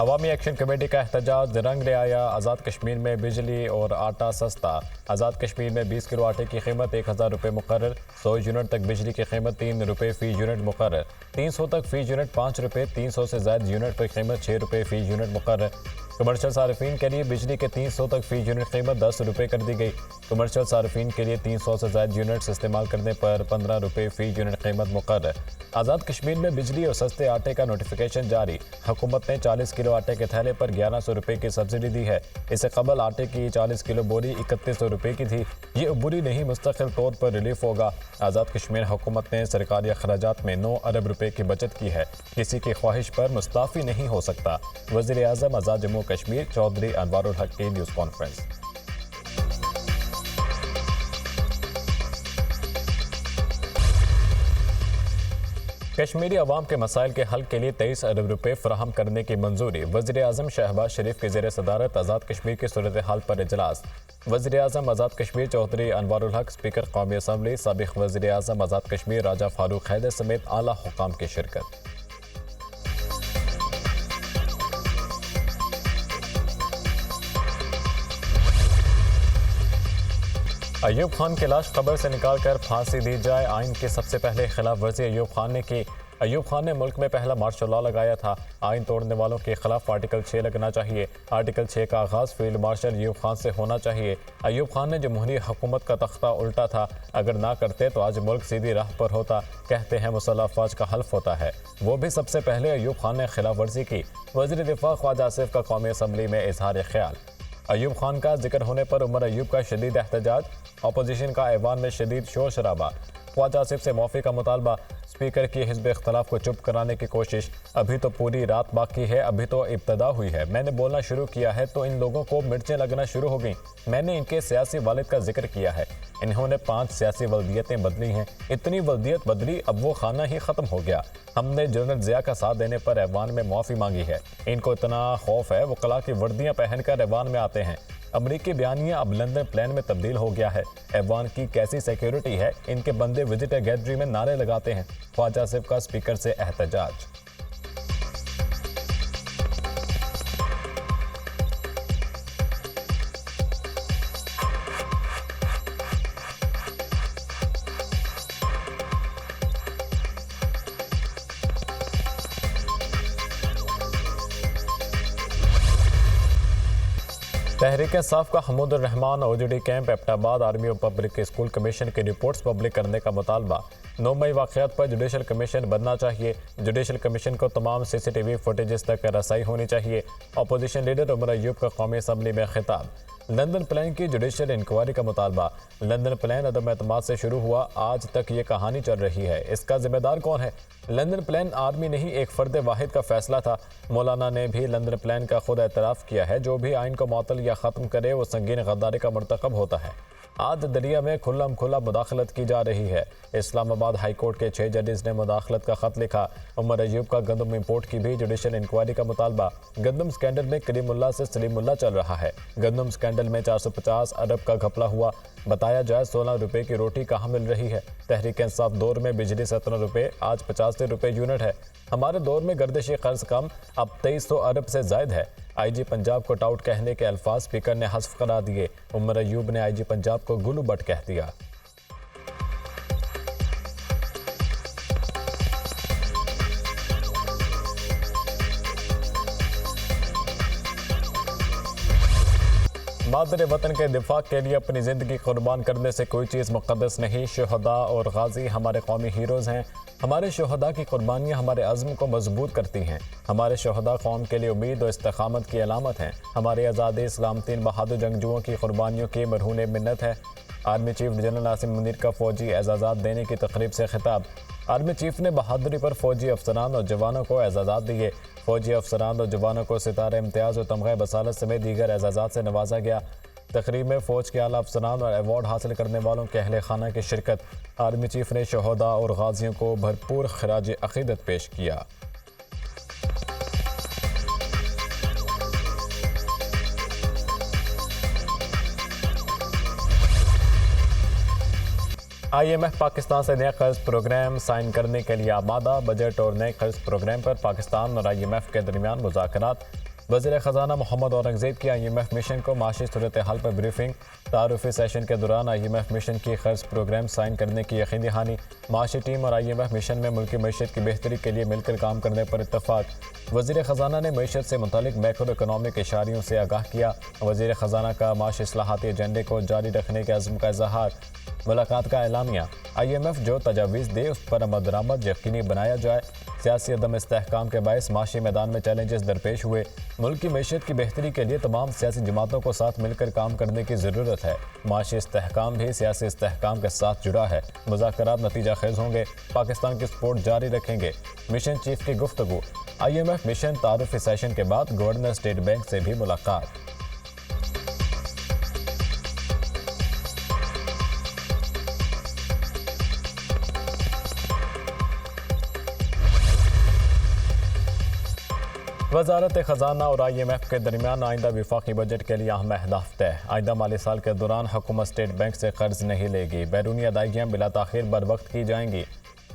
अवामी action committee का एहतजाज रंग ले आया। आज़ाद कश्मीर में बिजली और आटा सस्ता। आज़ाद कश्मीर में 20 किलो आटे की कीमत 1000 रुपये मुकर्रर। 100 यूनिट तक बिजली की कीमत 3 रुपये फ़ी यूनिट मुकर्रर। 300 तक फ़ी यूनिट 5 रुपये। 300 से ज़ायद यूनिट पर कीमत 6 रुपये फ़ी यूनिट मुकर्रर। कमर्शियल सार्फिन के लिए बिजली के 300 तक फ़ी यूनिट कीमत 10 रुपये कर दी गई। कमर्शियल सार्फिन के लिए 300 से ज़ायद यूनिट्स इस्तेमाल करने पर 15 रुपये फ़ी यूनिट कीमत मुकर्रर। आज़ाद कश्मीर में बिजली और सस्ते आटे का नोटिफिकेशन जारी। हुकूमत ने 40 किलो आटे के थैले पर 1100 रुपये की सब्सिडी दी है। इससे कबल आटे की 40 किलो बोरी 3100 रुपये की थी। ये अबूरी नहीं, मुस्तकिल तौर पर रिलीफ होगा। आज़ाद कश्मीर हुकूमत ने सरकारी अखराजात में 9 अरब रुपये की बचत की है। किसी की ख्वाहिश पर मुस्ताफ़ी नहीं हो सकता। वज़ीर आज़म आज़ाद जम्मू कश्मीर चौधरी अनवारुल हक की न्यूज़ कॉन्फ्रेंस। कश्मीरी अवाम के मसाइल के हल के लिए 23 अरब रुपये फराहम करने की मंजूरी। वज़ीर आज़म शहबाज शरीफ के ज़ेर सदारत आज़ाद कश्मीर की सूरत हाल पर इजलास। वज़ीर आज़म आज़ाद कश्मीर चौधरी अनवारुल हक, स्पीकर कौमी असम्बली, साबिक़ वज़ीर आज़म आज़ाद कश्मीर राजा फारूक हैदर समेत आला हुकाम की शिरकत। अयूब खान की लाश कब्र से निकालकर फांसी दी जाए, आइन की सबसे पहले खिलाफ वर्जी अयूब खान ने की। अयूब खान ने मुल्क में पहला मार्शल लॉ लगाया था। आइन तोड़ने वालों के खिलाफ आर्टिकल 6 लगना चाहिए। आर्टिकल 6 का आगाज फील्ड मार्शल अयूब खान से होना चाहिए। अयूब खान ने जमहूरी हुकूमत का तख्ता उल्टा था। अगर ना करते तो आज मुल्क सीधी राह पर होता। कहते हैं मुसल्लह अफवाज का हल्फ होता है, वो भी सबसे पहले अयूब खान ने खिलाफ वर्जी की। वज़ीर दिफा ख्वाजा आसिफ का कौमी असम्बली में इजहार ख्याल। अयूब खान का जिक्र होने पर उमर अयूब का शदीद एहतजाज। अपोजिशन का ऐवान में शदीद शोर शराबा। ख्वाजा आसिफ से माफ़ी का मुतालबा। स्पीकर की हिज़्ब इख्तलाफ को चुप कराने की कोशिश। अभी तो पूरी रात बाकी है, अभी तो इब्तदा हुई है। मैंने बोलना शुरू किया है तो इन लोगों को मिर्चें लगना शुरू हो गईं। मैंने इनके सियासी वालिद का जिक्र किया है। इन्होंने 5 सियासी वल्दियतें बदली हैं। इतनी वल्दियत बदली, अब वो खाना ही ख़त्म हो गया। हमने जनरल ज़िया का साथ देने पर ऐवान में माफ़ी मांगी है। इनको इतना खौफ है, वकला की वर्दियाँ पहनकर ऐवान में आते हैं। अमरीकी बयानिया अब लंदन प्लान में तब्दील हो गया है। ऐवान की कैसी सिक्योरिटी है, इनके बंदे विजिटर गैलरी में नारे लगाते हैं। ख्वाजा आसिफ का स्पीकर से एहतजाज। तहरीक इंसाफ का हमूद रहमान ओजडी कैंप एबटाबाद आर्मी और पब्लिक स्कूल कमीशन की रिपोर्ट्स पब्लिक करने का मुतालबा। 9 मई वाक़यात पर जुडिशल कमीशन बनना चाहिए। जुडिशल कमीशन को तमाम CCTV फुटेजेस तक रसाई होनी चाहिए। अपोजिशन लीडर उमर अयूब का कौमी असम्बली में खिताब। लंदन प्लान की जुडिशल इंक्वायरी का मुतालबा। लंदन प्लान अदम एतमाद से शुरू हुआ, आज तक ये कहानी चल रही है। इसका जिम्मेदार कौन है? लंदन प्लान आर्मी नहीं, एक फर्द वाहिद का फैसला था। मौलाना ने भी लंदन प्लान का खुद एतराफ़ किया है। जो भी आइन को मअतल या ख़त्म करे वो संगीन गद्दारी का मरतकब होता है। आज दरिया में खुल्लम खुला मुदाखलत की जा रही है। इस्लामाबाद हाई कोर्ट के 6 जजेस ने मुदाखलत का खत लिखा। उमर अयूब का गंदम इंपोर्ट की भी जुडिशल इंक्वायरी का मुतालबा। गंदम स्कैंडल में करीमुल्लाह से सलीमुल्लाह चल रहा है। गंदम स्कैंडल में 450 अरब का घपला हुआ। बताया जाए 16 रुपये की रोटी कहाँ मिल रही है। तहरीक इंसाफ दौर में बिजली 17 रुपये, आज 85 रुपये यूनिट है। हमारे दौर में गर्दिशी कर्ज कम, अब 2300 अरब से जायद है। IG पंजाब को टाउट कहने के अल्फाज स्पीकर ने हस्फ करा दिए। उमर अयूब ने IG पंजाब को गुलू बट कह दिया। मादर वतन के दिफा के लिए अपनी ज़िंदगी कुर्बान करने से कोई चीज़ मुक़द्दस नहीं। शहदा और गाजी हमारे कौमी हीरोज़ हैं। हमारे शहदा की कुर्बानियाँ हमारे अज़्म को मजबूत करती हैं। हमारे शहदा कौम के लिए उम्मीद और इस्तिक़ामत की अलामत हैं। हमारे आज़ादी इस्लाम-तीन बहादुर जंगजुओं की कुर्बानियों की मरहून मिन्नत है। Army chief general Asim Munir का फ़ौजी एजाज़ात देने की तकरीब से खिताब। आर्मी चीफ ने बहादुरी पर फ़ौजी अफसरान और जवानों को एजाज़ात दिए। फ़ौजी अफसरान और जवानों को सितारे इम्तियाज़ और तमग़े बसालत समेत दीगर एजाज़ात से नवाजा गया। तकरीब में फ़ौज के आला अफसरान और अवार्ड हासिल करने वालों के अहले खाना की शिरकत। आर्मी चीफ ने शहदा और गाजियों को भरपूर खराज अक़ीदत पेश किया। IMF पाकिस्तान से नया कर्ज प्रोग्राम साइन करने के लिए आमादा। बजट और नए कर्ज प्रोग्राम पर पाकिस्तान और IMF के दरमियान मुज़ाकरात। वज़ीर ख़जाना मोहम्मद औरंगज़ेब की IMF मिशन को माशी सूरत हाल पर ब्रीफिंग। तारुफी सेशन के दौरान IMF मिशन की खर्च प्रोग्राम साइन करने की यकीनी दहानी। माशी टीम और IMF मिशन में मुल्की मईशत की बेहतरी के लिए मिलकर काम करने पर इत्तफाक। वज़ीर ख़जाना ने मईशत से मुतालिक मैक्रो इकनॉमिक इशारियों से आगाह किया। वज़ीर ख़जाना का माशी इस्लाहाती एजेंडे को जारी रखने के अज़्म का इज़हार। मुलाकात का एलामिया। IMF जो तजावीज़ दे उस पर अमल दरामद यकीनी बनाया जाए। सियासी अदम इस्तेहकाम के बायस माशी मैदान में चैलेंजेस दरपेश हुए। मुल्क की मईशत की बेहतरी के लिए तमाम सियासी जमातों को साथ मिलकर काम करने की ज़रूरत है। माशी इस्तेहकाम भी सियासी इस्तेहकाम के साथ जुड़ा है। मुज़ाकरात नतीजा खेज होंगे। पाकिस्तान की सपोर्ट जारी रखेंगे। मिशन चीफ की गुफ्तगू। IMF मिशन तारुफी सेशन के बाद गवर्नर स्टेट बैंक से भी मुलाकात। वजारत ख़जाना और IMF के दरमियान आइंदा विफाकी बजट के लिए अहम अहदाफ तय। आइंदा माली साल के दौरान हुकूमत स्टेट बैंक से कर्ज नहीं लेगी। बैरूनी अदायगियाँ बिला ताख़ीर बर वक्त की जाएंगी।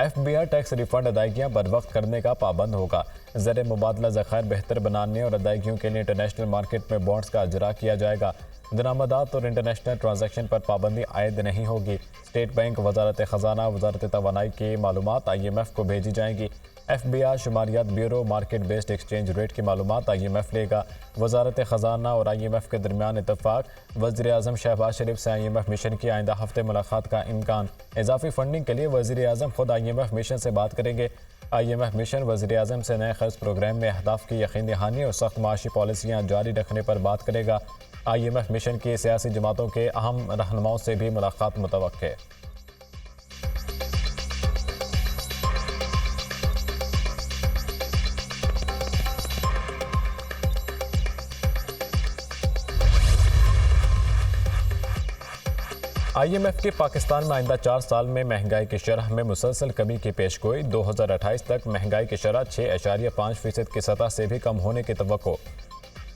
FBI टैक्स रिफंड अदायगियाँ बर वक्त करने का पाबंद होगा। ज़र मुबादला ज़खायर बेहतर बनाने और अदायगियों के लिए इंटरनेशनल मार्केट में बॉन्ड्स का अजरा किया जाएगा। दरामदात और इंटरनेशनल ट्रांजैक्शन पर पाबंदी आयद नहीं होगी। स्टेट बैंक, वजारत ख़जाना, वजारत तवानाई की मालूमात IMF को भेजी जाएंगी। FBI शुमारियात bureau market based exchange rate की मालूमात IMF लेगा। वजारत ख़जाना और IMF के दरमियान इत्तफाक। वज़ीर आज़म शहबाज शरीफ से IMF मिशन की आइंदा हफ्ते मुलाकात का इम्कान। इजाफी फंडिंग के लिए वज़ीर आज़म खुद IMF मिशन से बात करेंगे। IMF मिशन वज़ीर आज़म से नए खर्च प्रोग्राम में अहदाफ की यकीन दहानी और सख्त माशी पॉलिसियाँ जारी रखने पर बात करेगा। IMF मिशन की सियासी जमातों के अहम रहनुमाओं से भी मुलाकात मुतवक्के। IMF की पाकिस्तान में आइंदा 4 साल में महंगाई की शरह में मुसलसल कमी की पेशगोई। 2028 तक महंगाई की शरह 6.5% की सतह से भी कम होने की तवक्को।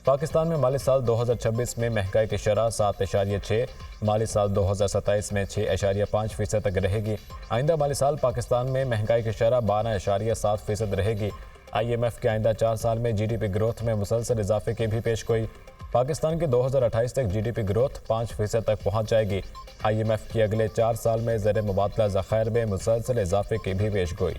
पाकिस्तान में माली साल 2026 में महंगाई की शरह 7.6, माली साल 2027 में 6.5% तक रहेगी। आइंदा माली साल पाकिस्तान में महंगाई की शरह 12.7% रहेगी। IMF के आइंदा 4 साल में GDP ग्रोथ में मुसलसल इजाफे की भी पेशगोई। पाकिस्तान की 2028 तक GDP ग्रोथ 5% तक पहुंच जाएगी। IMF की अगले 4 साल में ज़र मुबादला ज़खायर में मुसलसल इजाफे की भी पेशगोई।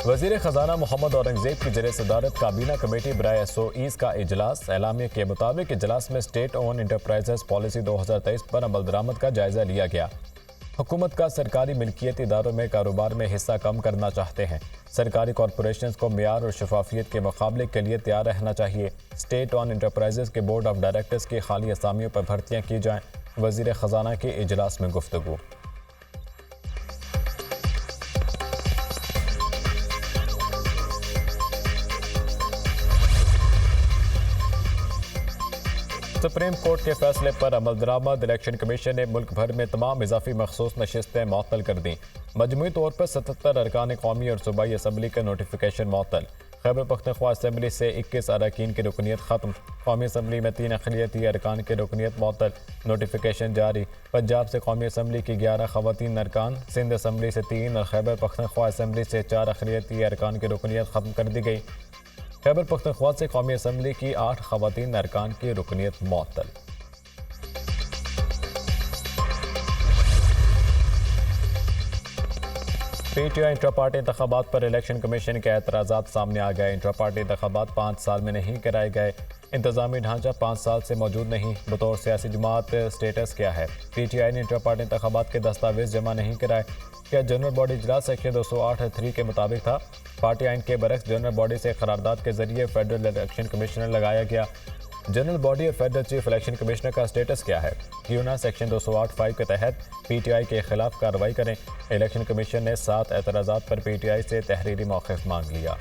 वज़ीर ख़जाना मोहम्मद औरंगज़ेब की ज़ेर सदारत काबीना कमेटी बराए SOEs का इजलास। एलामिया के मुताबिक इजलास में स्टेट ओन इंटरप्राइजेस पॉलिसी 2023 पर अमल दरामद का जायजा लिया गया। हुकूमत का सरकारी मिल्कियत इदारों में कारोबार में हिस्सा कम करना चाहते हैं। सरकारी कॉरपोरेशंस को मियार और शफाफियत के मुकाबले के लिए तैयार रहना चाहिए। स्टेट ऑन इंटरप्राइजेस के बोर्ड ऑफ डायरेक्टर्स की खाली असामियों पर भर्तियाँ की जाएँ। वज़ीर ख़जाना के इजलास में गुफ्तगू। सुप्रीम कोर्ट के फैसले पर अमल दरामद। इलेक्शन कमीशन ने मुल्क भर में तमाम इजाफी मखसूस नशिस्तें मअतल कर दी। मजमूई तौर पर 77 अरकान कौमी और सूबाई असम्बली का नोटिफिकेशन मअतल। खैबर पख्तूनख्वा असम्बली से 21 अरकान की रुकनीत ख़त्म। कौमी असम्बली में 3 अक़लियती अरकान की रुकनीत मअतल। नोटिफिकेशन जारी। पंजाब से कौमी असम्बली की 11 ख़वातीन अरकान, सिंध असम्बली से 3 और खैबर पख्तूनख्वा असम्बली से 4 अक़लियती अरकान की रुकनीत ख़त्म कर दी गई। खैबर पख्तूनख्वा से कौमी असम्बली की 8 ख़वातीन अरकान की रुकनीत मअतल। PTI इंट्रा पार्टी इंतखाबात पर इलेक्शन कमीशन के एतराज़ात सामने आ गए। इंट्रा पार्टी इंतखाबात 5 साल में नहीं कराए गए। इंतजामी ढांचा 5 साल से मौजूद नहीं। बतौर सियासी जमात स्टेटस क्या है? PTI ने इंट्रा पार्टी इंतखाबात के दस्तावेज जमा नहीं कराए। क्या जनरल बॉडी इजलास सेक्शन 208(3) के मुताबिक था? पार्टी आइन के बरक्स जनरल बॉडी से करारदाद के जरिए फेडरल इलेक्शन कमिश्नर लगाया गया। जनरल बॉडी और फेडरल चीफ इलेक्शन कमिश्नर का स्टेटस क्या है? क्यों ना सेक्शन 208(5) के तहत PTI के खिलाफ कार्रवाई करें। इलेक्शन कमीशन ने 7 एतराज़ात पर PTI से तहरीरी मौक़िफ़ मांग लिया।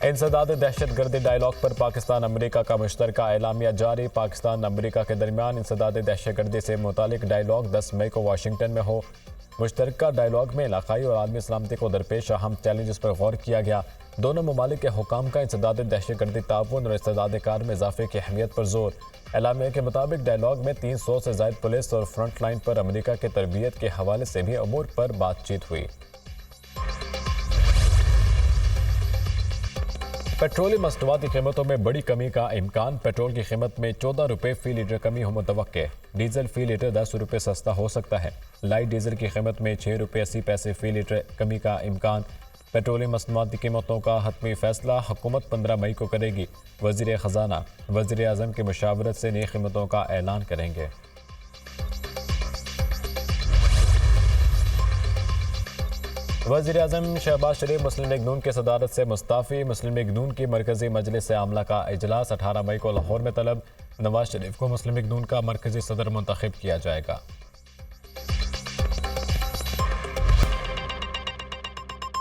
इंसदाद दहशतगर्दी डायलॉग पर पाकिस्तान अमरीका का मुश्तरका एलामिया जारी। पाकिस्तान अमरीका के दरमियान इंसदाद दहशतगर्दी से मुतालिक डायलॉग 10 मई को वाशिंगटन में हो। मुश्तरका डायलॉग में इलाकाई और आलमी सलामती को दरपेश अहम चैलेंजेस पर गौर किया गया। दोनों ममालिक के हुकाम का इंसदाद दहशतगर्दी ताउन और इस्तेदाद कार में इजाफे की अहमियत पर जोर। एलामिया के मुताबिक डायलॉग में 300 से ज़ायद पुलिस और फ्रंट लाइन पर अमरीका के तरबियत के हवाले से भी अमूर पर बातचीत हुई। पेट्रोलियम मसनूआत की कीमतों में बड़ी कमी का इम्कान। पेट्रोल की कीमत में 14 रुपये फी लीटर कमी हो मुतवक्के। डीजल फी लीटर 10 रुपये सस्ता हो सकता है। लाइट डीजल की कीमत में 6 रुपये 80 पैसे फी लीटर कमी का इम्कान। पेट्रोलियम मसनूआत की कीमतों का हतमी फैसला हुकूमत 15 मई को करेगी। वज़ीर ख़जाना वज़ीर आज़म की मुशावरत से नई कीमतों का ऐलान करेंगे। वज़ीर आज़म शहबाज शरीफ मुस्लिम लीग नून की सदारत से मुस्ताफ़ी। मुस्लिम लीग नून की मरकज़ी मजलिस आमला का इजलास 18 मई को लाहौर में तलब। नवाज शरीफ को मुस्लिम लीग नून का मरकज़ी सदर मुंतखब किया जाएगा।